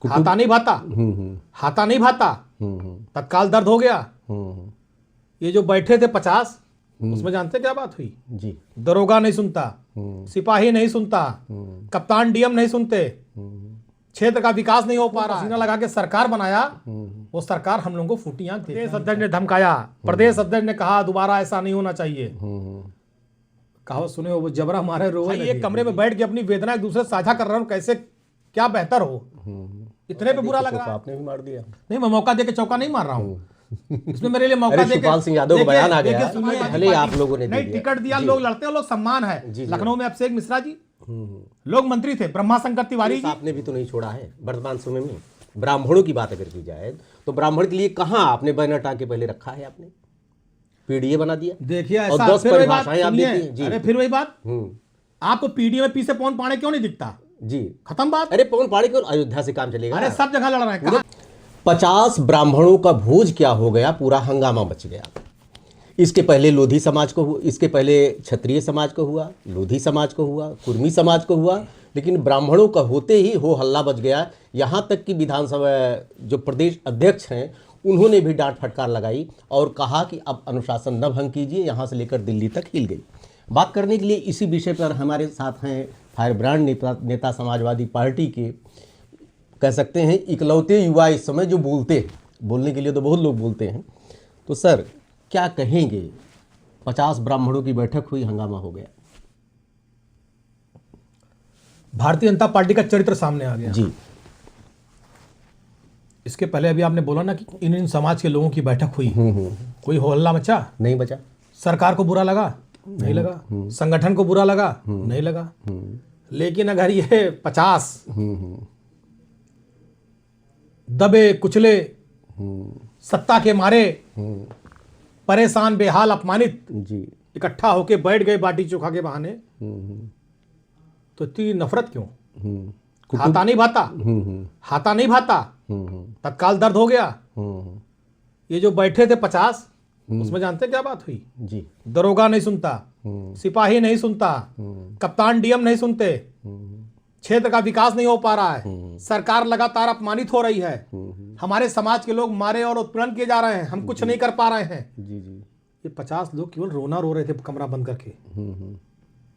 हाथा नहीं भाता, हाथा नहीं भाता, तत्काल दर्द हो गया। ये जो बैठे थे 50, उसमें जानते क्या बात हुई जी? दरोगा नहीं सुनता, सिपाही नहीं सुनता, कप्तान डीएम नहीं सुनते, क्षेत्र का विकास नहीं हो पा रहा, पसीना लगा के सरकार बनाया, वो सरकार हम लोगों को फूटी आंख। प्रदेश अध्यक्ष ने धमकाया, प्रदेश अध्यक्ष ने कहा दोबारा ऐसा नहीं होना चाहिए। कहावत सुने हो, वो जबरा मारे रोए। एक कमरे में बैठ के अपनी वेदना एक दूसरे साझा कर रहा हूँ, कैसे क्या बेहतर हो, इतने पे बुरा लग रहा है। आपने भी मार दिया। नहीं, मैं मौका देके चौका नहीं मार रहा हूँ, इसमें मेरे लिए मौका देके। शिवपाल सिंह यादव का बयान आ गया, भले आप लोगों ने नहीं टिकट दिया, लोग लड़ते हैं, लोग सम्मान है। लखनऊ में अभिषेक मिश्रा जी लोग मंत्री थे, ब्रह्मा शंकर तिवारी जी। आपने भी तो नहीं छोड़ा है वर्तमान समय में। ब्राह्मणों की बात अगर की जाए तो ब्राह्मण के लिए कहाँ आपने बैनर टांग के पहले रखा है? आपने पीडीए बना दिया, देखिए और 10 परिभाषाएं आप देती हैं। अरे फिर वही बात, आपको पीडीए में पीछे पवन पांडे क्यों नहीं दिखता जी? खत्म बात। अरे पवन पांडे को अयोध्या से काम चलेगा? अरे सब जगह लड़ रहे हैं। 50 ब्राह्मणों का भोज क्या हो गया, पूरा हंगामा मच गया। इसके पहले लोधी समाज को, इसके पहले क्षत्रिय समाज को हुआ, लोधी समाज को हुआ, कुर्मी समाज को हुआ, लेकिन ब्राह्मणों का होते ही हो हल्ला बच गया। यहाँ तक कि विधानसभा जो प्रदेश अध्यक्ष हैं उन्होंने भी डांट फटकार लगाई और कहा कि अब अनुशासन न भंग कीजिए। यहाँ से लेकर दिल्ली तक हिल गई। बात करने के लिए इसी विषय पर हमारे साथ हैं फायरब्रांड नेता समाजवादी पार्टी के, कह सकते हैं इकलौते युवा इस समय जो बोलने के लिए तो बहुत लोग बोलते हैं। तो सर क्या कहेंगे? 50 ब्राह्मणों की बैठक हुई, हंगामा हो गया। भारतीय जनता पार्टी का चरित्र सामने आ गया जी। इसके पहले अभी आपने बोला ना कि इन समाज के लोगों की बैठक हुई, कोई हो हल्ला मचा नहीं बचा। सरकार को बुरा लगा नहीं लगा, संगठन को बुरा लगा नहीं लगा। लेकिन अगर ये 50 दबे कुचले, सत्ता के मारे परेशान, बेहाल, अपमानित जी इकट्ठा होके बैठ गए बाटी चोखा के बहाने, तो इतनी नफरत क्यों? हाथा नहीं भाता, हाथा नहीं भाता, तत्काल दर्द हो गया। ये जो बैठे थे 50, उसमें जानते क्या बात हुई जी? दरोगा नहीं सुनता, सिपाही नहीं सुनता, कप्तान डीएम नहीं सुनते, क्षेत्र का विकास नहीं हो पा रहा है, सरकार लगातार अपमानित हो रही है, हमारे समाज के लोग मारे और उत्पीड़न किए जा रहे हैं, हम कुछ नहीं कर पा रहे हैं। जी जी। ये 50 लोग केवल रोना रो रहे थे कमरा बंद करके,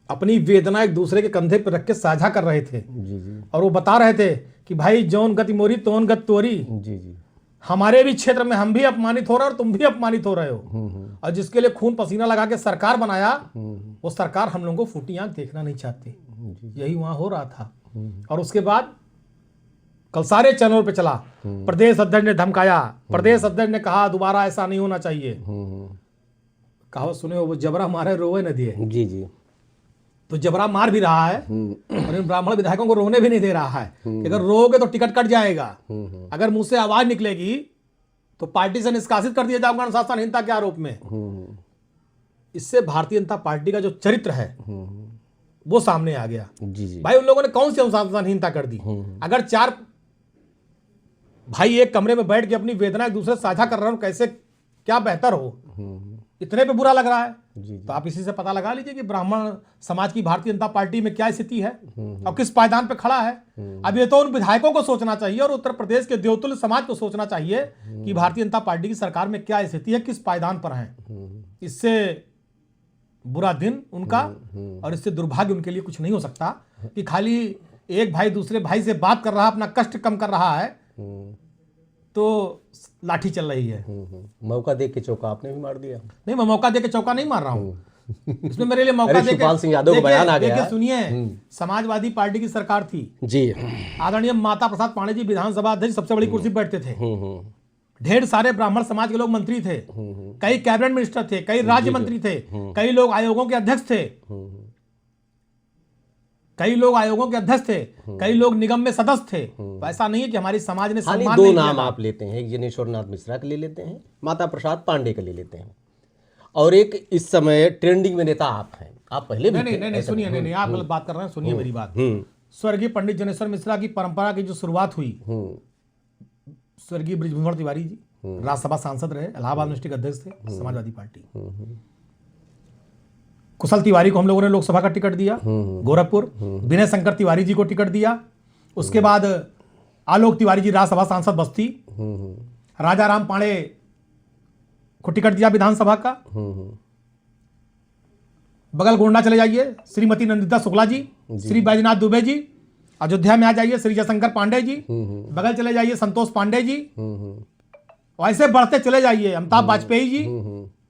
अपनी वेदना एक दूसरे के कंधे पर रख के साझा कर रहे थे। जी जी। और वो बता रहे थे कि भाई जौन गति मोरी तोन गति तोरी। जी जी। हमारे भी क्षेत्र में हम भी अपमानित हो रहे हो और तुम भी अपमानित हो रहे हो, और जिसके लिए खून पसीना लगा के सरकार बनाया, वो सरकार हम लोगों को फूटी आंख देखना नहीं चाहती। यही वहां हो रहा था। और उसके बाद कल सारे चैनल पे चला, प्रदेश अध्यक्ष ने धमकाया, प्रदेश अध्यक्ष ने कहा दोबारा ऐसा नहीं होना चाहिए। कहावत सुने हो, वो जबरा मारे रोए न दिए। जी जी। तो जबरा मार भी रहा है और इन ब्राह्मण विधायकों को रोने भी नहीं दे रहा है कि अगर रोगे तो टिकट कट जाएगा, अगर मुंह से आवाज निकलेगी तो पार्टी से निष्कासित कर दिया जाएगा अनुशासनहीनता के आरोप में। इससे भारतीय जनता पार्टी का जो चरित्र है वो सामने आ गया। जी जी। भाई उन लोगों ने कौन सी अनुशासनहीनता कर दी? अगर 4 भाई एक कमरे में बैठ के अपनी वेदना एक दूसरे साझा कर रहे हो, कैसे क्या बेहतर हो, इतने पे बुरा लग रहा है। जी। तो आप इसी से पता लगा लीजिए कि ब्राह्मण समाज की भारतीय जनता पार्टी में क्या स्थिति है और किस पायदान पे खड़ा है। अब ये तो उन विधायकों को सोचना चाहिए और उत्तर प्रदेश के देवतुल्य समाज को सोचना चाहिए कि भारतीय जनता पार्टी की सरकार में क्या स्थिति है, किस पायदान पर है। इससे बुरा दिन उनका और इससे दुर्भाग्य उनके लिए कुछ नहीं हो सकता कि खाली एक भाई दूसरे भाई से बात कर रहा है, अपना कष्ट कम कर रहा है, तो लाठी चल रही है। मौका देख के चौका आपने भी मार दिया। नहीं, मैं मौका देके चौका नहीं मार रहा हूँ, इसमें मेरे लिए मौका देके। शिवपाल सिंह यादव का बयान आ गया। देखिए सुनिए, समाजवादी पार्टी की सरकार थी जी। आदरणीय माता प्रसाद पांडे जी विधानसभा अध्यक्ष सबसे बड़ी कुर्सी बैठते थे। ढेर सारे ब्राह्मण समाज के लोग मंत्री थे, कई कैबिनेट मिनिस्टर थे, कई राज्य मंत्री थे, कई लोग आयोगों के अध्यक्ष थे, कई लोग आयोगों के अध्यक्ष थे, कई लोग निगम में सदस्य थे। तो ऐसा नहीं है कि हमारी समाज ने सम्मान दो नहीं नाम दिया। आप लेते हैं, एक जनेश्वर नाथ मिश्रा का ले लेते हैं, माता प्रसाद पांडे का ले लेते हैं, और एक इस समय ट्रेंडिंग में नेता आप हैं। आप पहले भी नहीं सुनिए, नहीं आप गलत बात कर रहे हैं, सुनिए मेरी बात। स्वर्गीय पंडित जनेश्वर मिश्रा की परंपरा की जो शुरुआत हुई, स्वर्गीय बृजभूषण तिवारी जी राज्यसभा सांसद रहे, इलाहाबाद यूनिवर्सिटी के अध्यक्ष थे समाजवादी पार्टी। कुशल तिवारी को हम लोगों ने लोकसभा का टिकट दिया गोरखपुर, विनय शंकर तिवारी जी को टिकट दिया। उसके बाद आलोक तिवारी जी राज्यसभा सांसद बस्ती, राजा राम पांडे को टिकट दिया विधानसभा का। बगल गोंडा चले जाइए, श्रीमती नंदिता शुक्ला जी, श्री बैजनाथ दुबे जी। अयोध्या में आ जाइए, श्री जयशंकर पांडे जी। बगल चले जाइए, संतोष पांडे जी। ऐसे बढ़ते चले जाइए, अमिताभ वाजपेयी जी।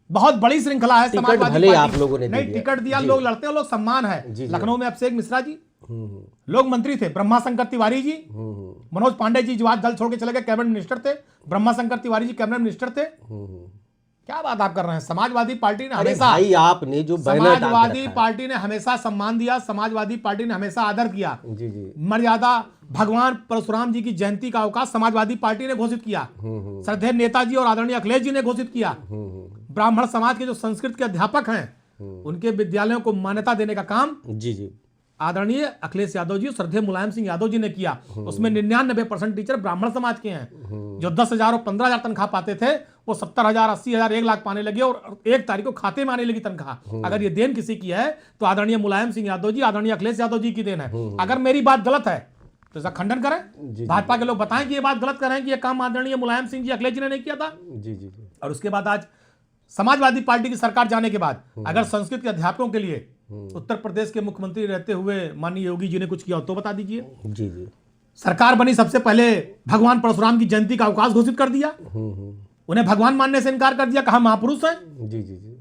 बहुत बड़ी श्रृंखला है समाजवादी भले आप पार्टी। लोगों ने नहीं, टिकट दिया, लोग लड़ते हैं, लोग सम्मान है। लखनऊ में अभिषेक मिश्रा जी लोग मंत्री थे, ब्रह्मा शंकर तिवारी जी, मनोज पांडे जी जो आज दल छोड़ के चले गए कैबिनेट मिनिस्टर थे, ब्रह्मा शंकर तिवारी जी कैबिनेट मिनिस्टर थे। क्या बात आप कर रहे हैं? समाजवादी पार्टी ने हमेशा, भाई आपने जो समाजवादी पार्टी ने हमेशा सम्मान दिया, समाजवादी पार्टी ने हमेशा आदर किया। जी जी मर्यादा भगवान परशुराम जी की जयंती का अवकाश समाजवादी पार्टी ने घोषित किया, श्रद्धेय नेताजी और आदरणीय अखिलेश जी ने घोषित किया। ब्राह्मण समाज के जो संस्कृत के अध्यापक हैं उनके विद्यालयों को मान्यता देने का काम जी जी आदरणीय अखिलेश यादव जी और श्रद्धेय मुलायम सिंह यादव जी ने किया। उसमें 99% टीचर ब्राह्मण समाज के हैं। जो 10,000 और 15,000 तनख्वाह पाते थे वो 70,000, 80,000, 1 लाख पाने लगे और 1 तारीख को खाते में आने लगी तनख्वाह। अगर ये देन किसी की है तो आदरणीय मुलायम सिंह यादव जी, आदरणीय अखिलेश यादव जी की देन है। अगर मेरी बात गलत है तो इसका खंडन करें, भाजपा के लोग बताएं कि ये बात गलत कर रहे हैं कि ये काम आदरणीय मुलायम सिंह जी, अखिलेश जी ने नहीं किया था। जी जी जी। और उसके बाद आज समाजवादी पार्टी की सरकार जाने के बाद अगर संस्कृत के अध्यापकों के लिए उत्तर प्रदेश के मुख्यमंत्री रहते हुए माननीय योगी जी ने कुछ किया तो बता दीजिए। जी जी। सरकार बनी सबसे पहले भगवान परशुराम की जयंती का अवकाश घोषित कर दिया, उन्हें भगवान मानने से इनकार कर दिया, कहा महापुरुष है। जी जी जी।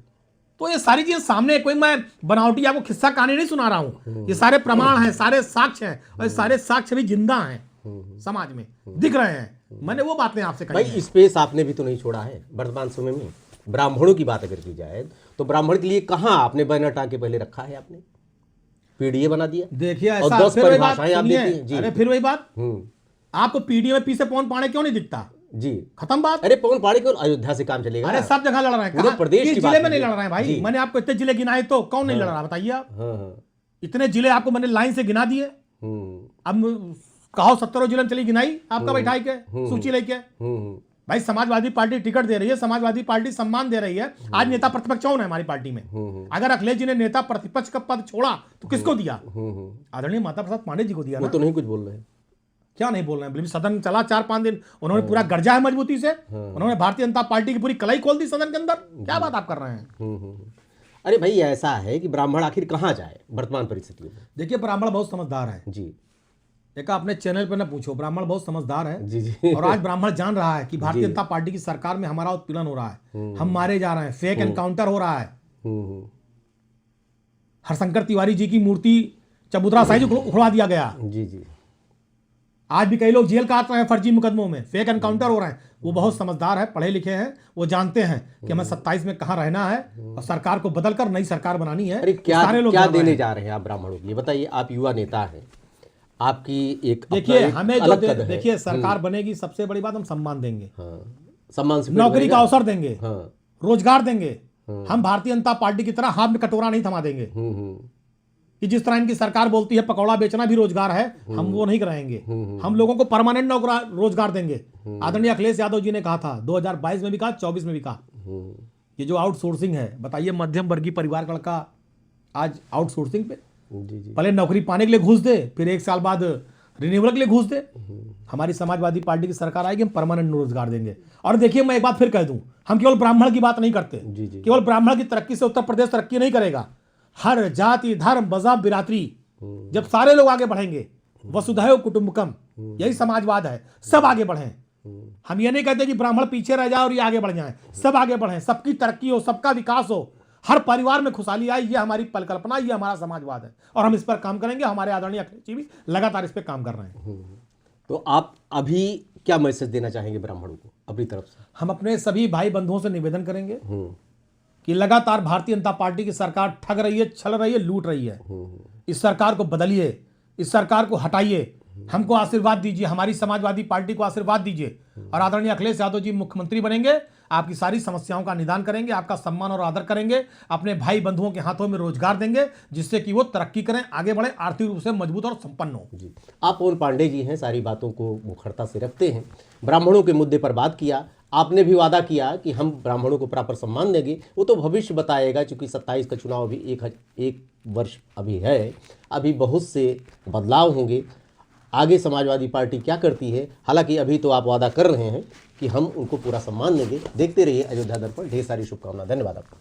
तो ये सारी चीजें सामने, कोई मैं बनावटी आपको किस्सा कहानी नहीं सुना रहा हूं, ये सारे प्रमाण हैं, सारे साक्ष्य हैं और ये सारे साक्ष्य भी जिंदा हैं, समाज में दिख रहे हैं। मैंने वो बातें आपसे कही। भाई स्पेस आपने भी तो नहीं छोड़ा है वर्तमान समय में। ब्राह्मणों की बात अगर की जाए तो ब्राह्मण के लिए कहाँ आपने बैनर टांग के पहले रखा है? आपने पीडीए बना दिया, देखिए और 10 परिभाषाएं आप देती हैं। अरे फिर वही बात, आपको पीडीए में पी से पवन पांडे क्यों नहीं दिखता? जी खत्म बात। अरे पवन पांडे को अयोध्या से काम चलेगा। अरे सब जगह लड़ रहे हैं, पूरे प्रदेश की जिले बात में नहीं लड़ रहे हैं भाई। मैंने आपको इतने जिले गिनाए तो कौन नहीं लड़ रहा बताइए आप। इतने जिले आपको मैंने लाइन से गिना दिए। अब कहो 17 जिले में चली गिनाई आपका बैठाई के सूची लेके। भाई समाजवादी पार्टी टिकट दे रही है, समाजवादी पार्टी सम्मान दे रही है। आज नेता प्रतिपक्ष कौन है हमारी पार्टी में? अगर अखिलेश जी ने नेता प्रतिपक्ष का पद छोड़ा तो किसको दिया? आदरणीय माता प्रसाद पांडे जी को दिया। वो तो नहीं कुछ बोल रहे हैं। क्या नहीं बोल रहे हैं? बल्कि सदन चला 4-5 दिन, उन्होंने पूरा गर्जा है मजबूती से। उन्होंने भारतीय जनता पार्टी की पूरी कलाई खोल दी सदन के अंदर। क्या बात आप कर रहे हैं? अरे भाई ऐसा है कि ब्राह्मण आखिर कहाँ जाए वर्तमान परिस्थितियों में? देखिए ब्राह्मण बहुत समझदार है जी। एक अपने चैनल पर ना पूछो, ब्राह्मण बहुत समझदार है। जी जी। और आज ब्राह्मण जान रहा है कि भारतीय जनता पार्टी की सरकार में हमारा उत्पीड़न हो रहा है, हम मारे जा रहे हैं, फेक एनकाउंटर हो रहा है। हरशंकर तिवारी जी की मूर्ति चबूतरा साहिब उखड़वा दिया गया। जी जी। आज भी कई लोग जेल काट रहे हैं फर्जी मुकदमों में, फेक एनकाउंटर हो रहे हैं। वो बहुत समझदार है, पढ़े लिखे हैं, वो जानते हैं कि हमें 27 में कहाँ रहना है और सरकार को बदलकर नई सरकार बनानी है। अरे क्या देने जा रहे हैं आप ब्राह्मणों के लिए? बताइए, आप युवा नेता हैं, आपकी एक देखिए हमें जो देखिए सरकार बनेगी, सबसे बड़ी बात हम सम्मान देंगे। सम्मान से नौकरी का अवसर देंगे, रोजगार देंगे। हम भारतीय जनता पार्टी की तरह हाथ में कटोरा नहीं थमा देंगे कि जिस तरह इनकी सरकार बोलती है पकौड़ा बेचना भी रोजगार है, हम वो नहीं कराएंगे। हम लोगों को परमानेंट रोजगार देंगे। आदरणीय अखिलेश यादव जी ने कहा था, 2022 में भी कहा, 24 में भी कहा। ये जो आउटसोर्सिंग है, बताइए मध्यम वर्गीय परिवार का लड़का आज आउटसोर्सिंग पे पहले नौकरी पाने के लिए घूस दे, फिर 1 साल बाद रिन्यूअल के लिए घूस दे। हमारी समाजवादी पार्टी की सरकार आएगी, हम परमानेंट रोजगार देंगे। और देखिए मैं एक बात फिर कह दूं, हम केवल ब्राह्मण की बात नहीं करते। केवल ब्राह्मण की तरक्की से उत्तर प्रदेश तरक्की नहीं करेगा। हर जाति, धर्म, मजहब, बिरादरी, जब सारे लोग आगे बढ़ेंगे, वसुधैव कुटुंबकम, यही समाजवाद है, सब आगे बढ़ें। हम ये नहीं कहते कि ब्राह्मण पीछे रह जाए और ये आगे बढ़ जाए, सब आगे बढ़ें, सबकी तरक्की हो, सबका विकास हो, हर परिवार में खुशहाली आए, ये हमारी परिकल्पना, ये हमारा समाजवाद है और हम इस पर काम करेंगे। हमारे आदरणीय अखिलेश जी भी लगातार इस पर काम कर रहे हैं। तो आप अभी क्या मैसेज देना चाहेंगे ब्राह्मणों को अपनी तरफ से? हम अपने सभी भाई बंधुओं से निवेदन करेंगे कि लगातार भारतीय जनता पार्टी की सरकार ठग रही है, छल रही है, लूट रही है। इस सरकार को बदलिए, इस सरकार को हटाइए, हमको आशीर्वाद दीजिए, हमारी समाजवादी पार्टी को आशीर्वाद दीजिए और आदरणीय अखिलेश यादव जी मुख्यमंत्री बनेंगे, आपकी सारी समस्याओं का निदान करेंगे, आपका सम्मान और आदर करेंगे, अपने भाई बंधुओं के हाथों में रोजगार देंगे, जिससे कि वो तरक्की करें, आगे बढ़े, आर्थिक रूप से मजबूत और संपन्न हो। जी, आप पवन पांडे जी हैं, सारी बातों को मुखरता से रखते हैं, ब्राह्मणों के मुद्दे पर बात किया। आपने भी वादा किया कि हम ब्राह्मणों को प्रॉपर सम्मान देंगे, वो तो भविष्य बताएगा, क्योंकि 27 का चुनाव अभी एक वर्ष अभी है, अभी बहुत से बदलाव होंगे। आगे समाजवादी पार्टी क्या करती है। हालांकि अभी तो आप वादा कर रहे हैं कि हम उनको पूरा सम्मान देंगे। देखते रहिए अयोध्या दर्पण। ढेर सारी शुभकामनाएं। धन्यवाद आपका।